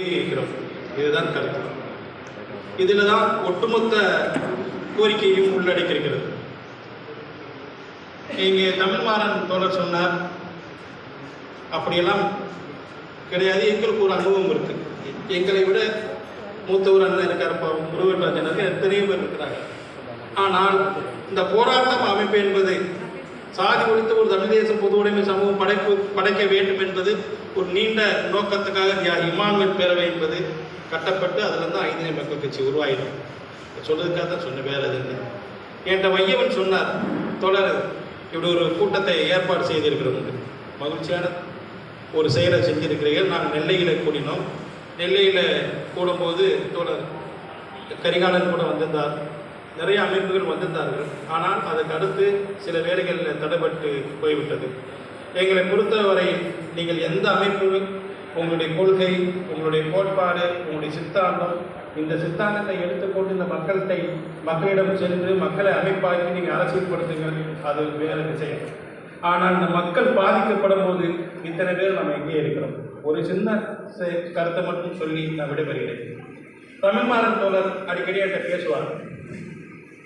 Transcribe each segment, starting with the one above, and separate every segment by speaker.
Speaker 1: இருக்கிறோம். இதுதான் கருத்து. இதில் தான் ஒட்டுமொத்த கோரிக்கையும் உள்ளடக்கியிருக்கிறது. இங்கே தமிழ்மாறன் தோழர் சொன்னார், அப்படியெல்லாம் கிடையாது, எங்களுக்கு ஒரு அனுபவம் இருக்குது. எங்களை விட மூத்தவர் அண்ணன் இருக்கார், முருகராஜனுக்கு எத்தனையோ பேர் இருக்கிறாங்க. ஆனால் இந்த போராட்டம் அமைப்பு என்பது சாதி ஒழித்த ஒரு தமிழ் தேச பொது உடைமை சமூகம் படைக்க வேண்டும் என்பது ஒரு நீண்ட நோக்கத்துக்காக தியாகி இமானுவேல் பேரவை என்பது கட்டப்பட்டு அதிலிருந்து ஐந்தினை மக்கள் கட்சி உருவாயிடும். சொல்றதுக்காக தான் சொன்ன, வேற எது இல்லை. என்கிட்ட வையவன் சொன்னார், தொடர் இப்படி ஒரு கூட்டத்தை ஏற்பாடு செய்திருக்கிறோம், மகிழ்ச்சியான ஒரு செயலை செஞ்சிருக்கிறீர்கள். நாங்கள் நெல்லையில் கூடினோம். நெல்லையில் கூடும்போது தோழர் கரிகாலன் கூட வந்திருந்தார், நிறைய அமைப்புகள் வந்திருந்தார்கள். ஆனால் அதுக்கு அடுத்து சில வேலைகளில் தடைபட்டு போய்விட்டது. எங்களை பொறுத்தவரை நீங்கள் எந்த அமைப்பு, உங்களுடைய கொள்கை, உங்களுடைய கோட்பாடு, உங்களுடைய சித்தாந்தம், இந்த சித்தாந்தத்தை எடுத்துக்கொண்டு இந்த மக்களிடம் சென்று மக்களை அமைப்பாக்கி நீங்கள் அரசியல்படுத்துங்கள், அது வேறு விஷயம். ஆனால் இந்த மக்கள் பாதிக்கப்படும் போது இத்தனை பேர் நம்ம எங்கே இருக்கிறோம். ஒரு சின்ன கருத்தை மட்டும் சொல்லி நான் விடைபெறுகிறேன். தமிழ்மாறன் தோழர் அடிக்கடி என்கிட்ட பேசுவார்.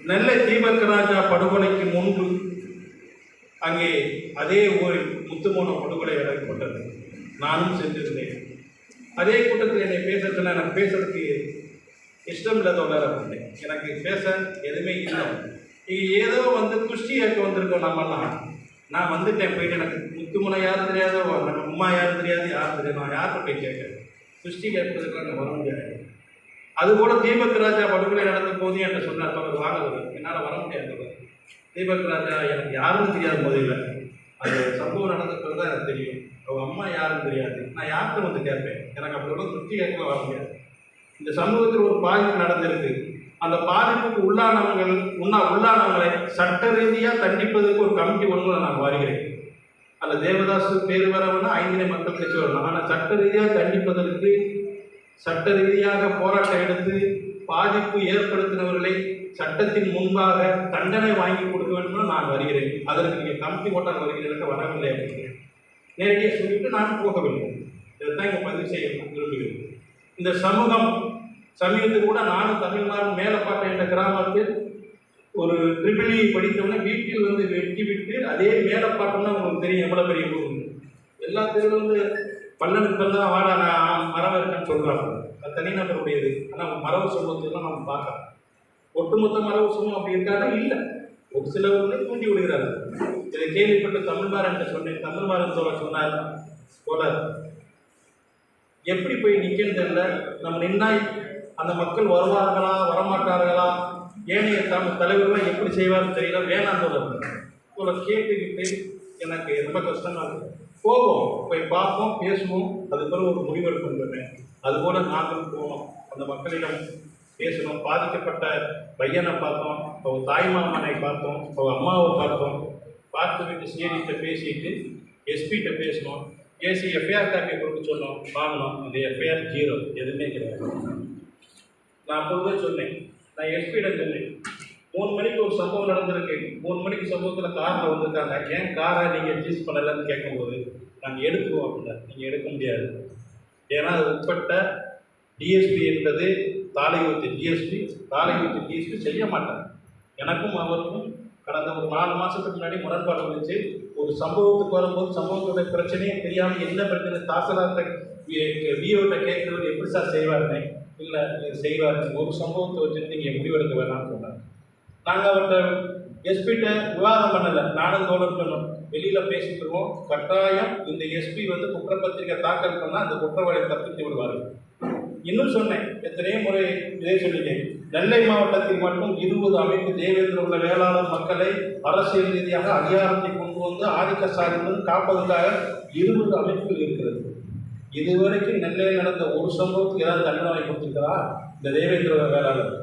Speaker 1: நெல்லை தீபக் ராஜா படுகொலைக்கு முன்பு அங்கே அதே ஊரில் முத்துமோன படுகொலை நடக்கப்பட்டது. நானும் சென்றிருந்தேன். அதே கூட்டத்தில் என்னை பேசுறதுல எனக்கு பேசுறதுக்கு இஷ்டம் இல்லை தோழர் அப்படின்னேன். எனக்கு பேச எதுவுமே இல்லை. இங்கே ஏதோ குஷ்டி ஏற்க வந்திருக்கோம் நம்மெல்லாம். நான் வந்துட்டேன், போயிட்டு எனக்கு முத்துமுனை யாரும் தெரியாதோ, நம்ம அம்மா யாரும் தெரியாது, யாரும் தெரியாது, நான் யார்கிட்ட போய் கேட்குறேன்? குஷ்டி கேட்பதற்கு அங்கே வர முடியாது. அதுபோல் தீபக் ராஜா படுகொலை நடந்த போது என்கிட்ட சொன்னார், தோழர் வாங்க, என்னால் வர முடியாது. தீபக் ராஜா எனக்கு யாரும் தெரியாது, முதல்ல அந்த சம்பவம் நடந்தது தான் எனக்கு தெரியும். அவங்க அம்மா யாரும் தெரியாது. நான் யார்கிட்ட வந்து கேட்பேன்? எனக்கு அப்படி குஷ்டி கேட்க வர முடியாது. இந்த சமூகத்தில் ஒரு பாதிப்பு நடந்திருக்கு. அந்த பாதிப்புக்கு உள்ளானவங்களை சட்ட ரீதியாக தண்டிப்பதற்கு ஒரு கமிட்டி ஒன்று நான் வருகிறேன். அதில் தேவதாஸ் பேர் வரவுன்னா ஐந்தினை மக்கள் கட்சி வரலாம். ஆனால் சட்ட ரீதியாக தண்டிப்பதற்கு, சட்ட ரீதியாக போராட்டம் எடுத்து பாதிப்பு ஏற்படுத்தினவர்களை சட்டத்தின் முன்பாக தண்டனை வாங்கி கொடுக்க வேண்டும் நான் வருகிறேன். அதற்கு நீங்கள் கமிட்டி போட்டால் வருகிறீர்கள், வரவில்லை அப்படிங்கிறேன். நேரடியாக சொல்லிவிட்டு நான் போகவில்லை. இதைத்தான் இங்கே பதிவு செய்ய விரும்புகிறேன். இந்த சமூகம் சமீபத்தில் கூட நானும் தமிழ்நாடு மேலப்பாட்டை என்ற கிராமத்தில் ஒரு ட்ரிபிள்இ படித்தவொடனே வீட்டில் வெட்டி விட்டு அதே மேலப்பாட்டம்னா உங்களுக்கு தெரியும் எவ்வளோ பெரிய ஊர். எல்லா தெருவில் பல்லனுக்கெல்லாம் வாடா மரம் இருக்குன்னு சொல்கிறாங்க. அது தனிநபருடையது. ஆனால் மரபு சமூகத்திலாம் நம்ம பார்க்கலாம். ஒட்டுமொத்த மரபு சமூகம் அப்படி இருக்காது இல்லை. ஒரு சிலவர்களை தூண்டி விடுகிறார்கள். இதை கேள்விப்பட்டு தமிழ்மாறன் சொன்னேன். தமிழ்மாறன் சொன்னார், போடாது எப்படி போய் நிற்கிறது இல்லை, நம்ம நின்னாய் அந்த மக்கள் வருவார்களா வரமாட்டார்களா, ஏனைய தலைவர்களாக எப்படி செய்வார்னு தெரியல, வேணாம் தோழர் கேட்டுக்கிட்டு எனக்கு ரொம்ப கஷ்டமாக இருக்குது. போவோம், போய் பார்ப்போம், பேசுவோம், அது பிறகு ஒரு முடிவெடுப்பேன். அதுபோல் நாங்களும் போனோம், அந்த மக்களிடம் பேசணும். பாதிக்கப்பட்ட பையனை பார்த்தோம், அவங்க தாய்மாமனை பார்த்தோம், அவங்க அம்மாவை பார்த்தோம். பார்த்துக்கிட்டு சிஐடிகிட்ட பேசிட்டு எஸ்பிகிட்ட பேசணும். ஏசி எஃப்ஐஆர் காப்பியை கொடுக்க சொன்னோம், வாங்கினோம். அந்த எஃப்ஐஆர் 0, எதுவுமே கிடையாது. நான் அப்போவே சொன்னேன், நான் எஸ்பியிடம் சொன்னேன், 3 மணிக்கு ஒரு சம்பவம் நடந்திருக்கு, 3 மணிக்கு சம்பவத்தில் காரில் வந்திருக்காங்க, ஏன் காரை நீங்கள் சீஸ் பண்ணலன்னு கேட்கும்போது நாங்கள் எடுத்துருவோம் அப்படின்னா, நீங்கள் எடுக்க முடியாது. ஏன்னா அது உட்பட்ட டிஎஸ்பி என்பது தாலையூத்து டிஎஸ்பி செய்ய மாட்டாங்க. எனக்கும் அவருக்கும் கடந்த ஒரு 4 மாதத்துக்கு முன்னாடி முரண்பாடு வந்துச்சு. ஒரு சம்பவத்துக்கு வரும்போது சம்பவத்தோட பிரச்சனையே தெரியாமல் என்ன பிரச்சனை தாசலாத்தை விஓட்ட கேட்கறது எப்படி சார் செய்வாருன்னு, இல்லை இது செய்வார், ஒரு சம்பவத்தை வச்சுட்டு நீங்கள் முடிவெடுக்க வேணாம்னு சொன்னாங்க. நாங்கள் அவர்கிட்ட எஸ்பிகிட்ட விவாதம் பண்ணலை, நானும் தோழர் சொன்னோம், வெளியில் பேசிட்டுருவோம். கட்டாயம் இந்த எஸ்பி குற்றப்பத்திரிகை தாக்கல் பண்ணால் அந்த குற்றவாளியை தப்பித்து விடுவார்கள். இன்னும் சொன்னேன், எத்தனையோ முறை இதே சொல்லிட்டேன். நெல்லை மாவட்டத்தில் மட்டும் 20 அமைப்பு தேவேந்திர உள்ள வேளாளர் மக்களை அரசியல் ரீதியாக அதிகாரத்தை கொண்டு வந்து ஆதிக்க சாதியிலிருந்து காப்பதற்காக 20 அமைப்புகள் இருக்கிறது. இதுவரைக்கும் நெல்லையில் நடந்த ஒரு சம்பவத்துக்கு ஏதாவது தண்டனை கொடுத்துருக்கிறா இந்த தேவேந்திர வேளாளர்?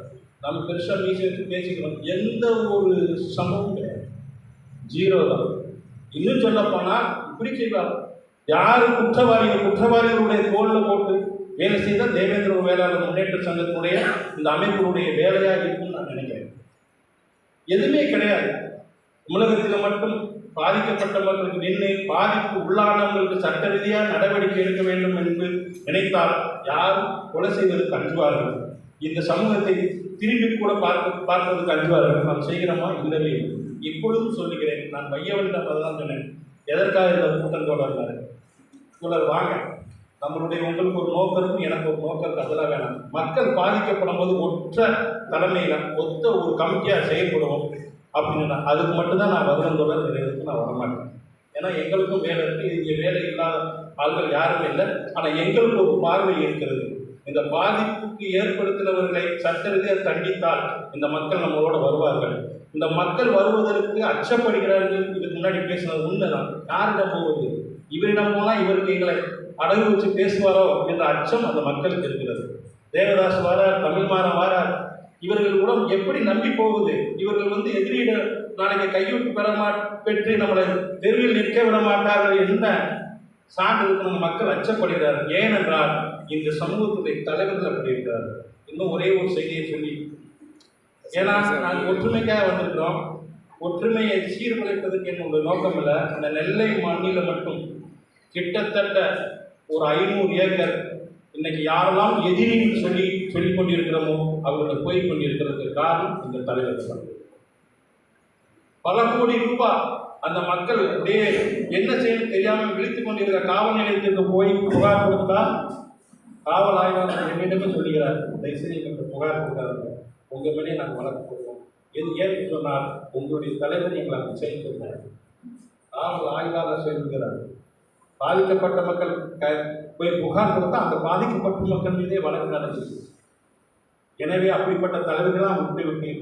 Speaker 1: நம்ம பெருசாக மீசி பேசிக்கிறோம், எந்த ஒரு சம்பவம் கிடையாது, 0 தான். இன்னும் சொல்லப்போனால் இப்படி செய்வார், யார் குற்றவாளிகளுடைய தோளில் போட்டு வேலை செய்தால் தேவேந்திர வேளாளர் முன்னேற்ற சங்கத்தினுடைய இந்த அமைப்பினுடைய வேலையாக இருக்கும்னு நான் நினைக்கிறேன். எதுவுமே கிடையாது. தமிழகத்தில் மட்டும் பாதிக்கப்பட்ட மக்களுக்கு நின்று பாதிப்பு உள்ளானவங்களுக்கு சட்ட ரீதியாக நடவடிக்கை எடுக்க வேண்டும் என்று நினைத்தால் யாரும் கொலை செய்வதற்கு அஞ்சுவார்கள். இந்த சமூகத்தை திரும்பி கூட பார்ப்பதற்கு அஞ்சுவார்கள். நாம் செய்கிறோமா? இல்லவே இல்லை. இப்பொழுதும் சொல்லுகிறேன், நான் மையவனிடம் தான் சொன்னேன், எதற்காக இந்த கூட்டம் தோழர் வாங்க, நம்மளுடைய உங்களுக்கு ஒரு நோக்கம் இருக்கும், எனக்கு ஒரு நோக்கம் இருக்கு, அதெல்லாம் வேணாம். மக்கள் பாதிக்கப்படும் போது ஒற்ற தலைமையில் ஒத்த ஒரு கமிட்டியாக செயல்படுவோம் அப்படின்னா அதுக்கு மட்டும்தான் நான் வருடந்தோட நிறைவேற்கு நான் வரமாட்டேன். ஏன்னா எங்களுக்கும் வேலை இருக்குது, இங்கே வேலை இல்லாத ஆள்கள் யாரும் இல்லை. ஆனால் எங்களுக்கு ஒரு பார்வை இருக்கிறது. இந்த பாதிப்புக்கு ஏற்படுத்தினவர்களை சட்ட ரீதியாக தண்டித்தால் இந்த மக்கள் நம்மளோட வருவார்கள். இந்த மக்கள் வருவதற்கு அச்சப்படுகிறார்கள். இதுக்கு முன்னாடி பேசினது உண்மைதான். யாரிடம் போவது? இவரிடம் போனால் இவருக்கு எங்களை அடகு வச்சு பேசுவாரோ என்ற அச்சம் அந்த மக்களுக்கு இருக்கிறது. தேவதாஸ் வாரார், தமிழ்மாறன் வாரார், இவர்கள் கூட எப்படி நம்பி போகுது? இவர்கள் எதிரியிட நாளைக்கு கையூட்டு பெற்று நம்மளை தெருவில் நிற்க விட மாட்டார்கள் என்ற சான்று நம்ம மக்கள் அச்சப்படுகிறார்கள். ஏனென்றால் இந்த சமூகத்துடைய தலைவர்கள் அப்படி இருக்கிறார்கள். இன்னும் ஒரே ஒரு செய்தியை சொல்லி, ஏன்னா நாங்கள் ஒற்றுமைக்காக வந்திருக்கிறோம். ஒற்றுமையை சீர்குலைப்பதற்கு என்னுடைய நோக்கம் இல்லை. அந்த நெல்லை மண்ணில் மட்டும் கிட்டத்தட்ட ஒரு 500 ஏக்கர் இன்னைக்கு யாரெல்லாம் எதிரின்னு சொல்லிக் கொண்டிருக்கிறோமோ அவர்கள் போய் கொண்டிருக்கிறதுக்கு காரணம் இந்த தலைவர் தான். பல கோடி ரூபாய் அந்த மக்கள் அப்படியே என்ன செய்யணும் தெரியாமல் விழித்துக் கொண்டிருக்கிற காவல் நிலையத்திற்கு போய் புகார் கொடுத்தா காவல் ஆய்வாளர் என்னிடமே சொல்லுகிறார், தயவுசெய்து புகார் கொடுக்காதீங்க, உங்க மேலே நாங்கள் வழக்கு போடுவோம். ஏன்னு சொன்னால் உங்களுடைய தலைவர் எங்களை அப்படி செய்ய சொல்றாரு. காவல் ஆய்வாளர் சொல்லுகிறார், பாதிக்கப்பட்ட மக்கள் போய் புகார் கொடுத்தா அந்த பாதிக்கப்பட்ட மக்கள் மீதே வழக்கு நடந்துச்சு. எனவே அப்படிப்பட்ட தலைவர்களாம் விட்டு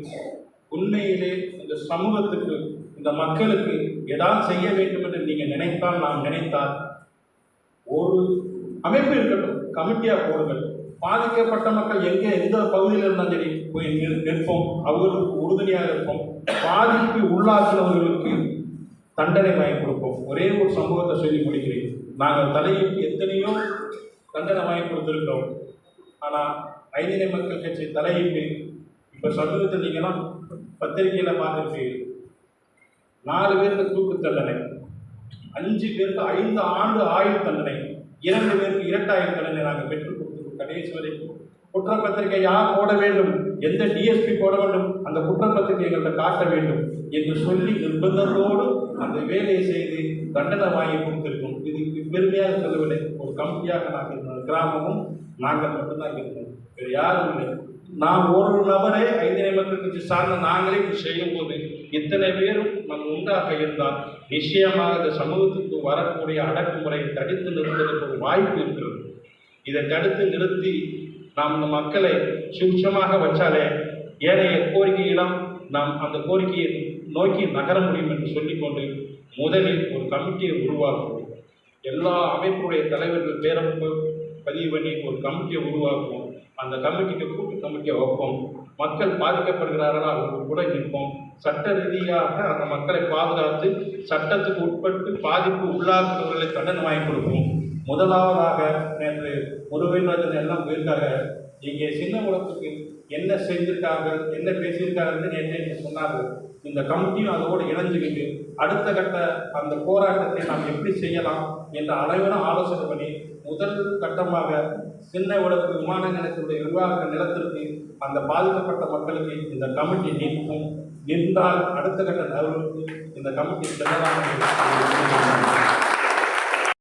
Speaker 1: உண்மையிலே இந்த சமூகத்துக்கு இந்த மக்களுக்கு ஏதாவது செய்ய வேண்டும் என்று நீங்கள் நினைத்தால், நாம் நினைத்தால் ஒரு அமைப்பு இருக்கட்டும், கமிட்டியாக போடுங்கள். பாதிக்கப்பட்ட மக்கள் எந்த பகுதியில் இருந்தாலும் சரி போய் நிற்போம், அவர்களுக்கு உறுதுணையாக இருப்போம். பாதிப்பு உள்ளாக்கினவர்களுக்கு தண்டனை வாங்கி கொடுப்போம். ஒரே ஒரு சமூகத்தை சொல்லி முடிக்கிறேன். நாங்கள் தலையிட்டு எத்தனையோ தண்டனை வாங்கி கொடுத்துருக்கிறோம். ஆனால் ஐந்தினை மக்கள் கட்சி தலையிட்டு இப்போ சமூகத்தை நீங்கள்லாம் பத்திரிகையில் பார்த்துருப்பீங்க, 4 பேருக்கு தூக்கு தண்டனை, 5 பேருக்கு 5 ஆண்டு ஆயுள் தண்டனை, 2 பேருக்கு இரட்டாயுள் தண்டனை நாங்கள் பெற்றுக் கொடுத்துருக்கோம். கடைசி வரைக்கும் குற்றப்பத்திரிகை யார் போட வேண்டும், எந்த டிஎஸ்பி போட வேண்டும், அந்த குற்றப்பத்திரிகை எங்கள்கிட்ட காட்ட வேண்டும் என்று சொல்லி நிர்பந்தத்தோடு அந்த வேலையை செய்து தண்டனை வாங்கி கொடுத்திருக்கோம். இது பெருமையாக சொல்லவில்லை. ஒரு கமிட்டியாக நாங்கள் இருந்தோம், கிராமமும் நாங்கள் மட்டும்தான் இருந்தோம், வேறு யாரும் இல்லை. நாம் ஒரு நபரே ஐந்தினை மக்கள் கட்சி சார்ந்த நாங்களே இப்படி செய்யும் போது இத்தனை பேரும் நம் உண்டாக இருந்தால் நிச்சயமாக இந்த சமூகத்துக்கு வரக்கூடிய அடக்குமுறையை தடுத்து நிறுத்துவதற்கு ஒரு வாய்ப்பு இருக்கிறது. இதை தடுத்து நிறுத்தி நாம் இந்த மக்களை சுட்சமாக வச்சாலே ஏனைய கோரிக்கையிலும் நாம் அந்த கோரிக்கையை நோக்கி நகர முடியும் என்று சொல்லிக்கொண்டு முதலில் ஒரு கமிட்டியை உருவாக்குவோம். எல்லா அமைப்புடைய தலைவர்கள் பேரை பதிவு பண்ணி ஒரு கமிட்டியை உருவாக்குவோம். அந்த கமிட்டிக்கு கூட்டு கமிட்டியை வைப்போம். மக்கள் பாதிக்கப்படுகிறார்களா அவர்கள் கூட நிற்போம். சட்ட ரீதியாக அந்த மக்களை பாதுகாத்து சட்டத்துக்கு உட்பட்டு பாதிப்பு உள்ளாக்குறவர்களை தண்டனை வாங்கி கொடுப்போம். முதலாவதாக நேற்று முருகேந்திரன் எல்லாம் போயிருக்காங்க. இங்கே சின்ன உலகத்துக்கு என்ன செஞ்சிருக்காங்க, என்ன பேசியிருக்காங்கன்னு நேற்று சொன்னார்கள். இந்த கமிட்டியும் அதோடு இணைஞ்சுக்கிட்டு அடுத்த கட்ட அந்த போராட்டத்தை நாம் எப்படி செய்யலாம் என்ற அளவான ஆலோசனை பண்ணி முதல் கட்டமாக சின்ன உலக விமான நிலையத்துடைய நிர்வாக நிலத்திற்கு அந்த பாதிக்கப்பட்ட மக்களுக்கு இந்த கமிட்டி நின்றால் அடுத்த கட்ட நகர்வுக்கு இந்த கமிட்டி செல்லலாம்.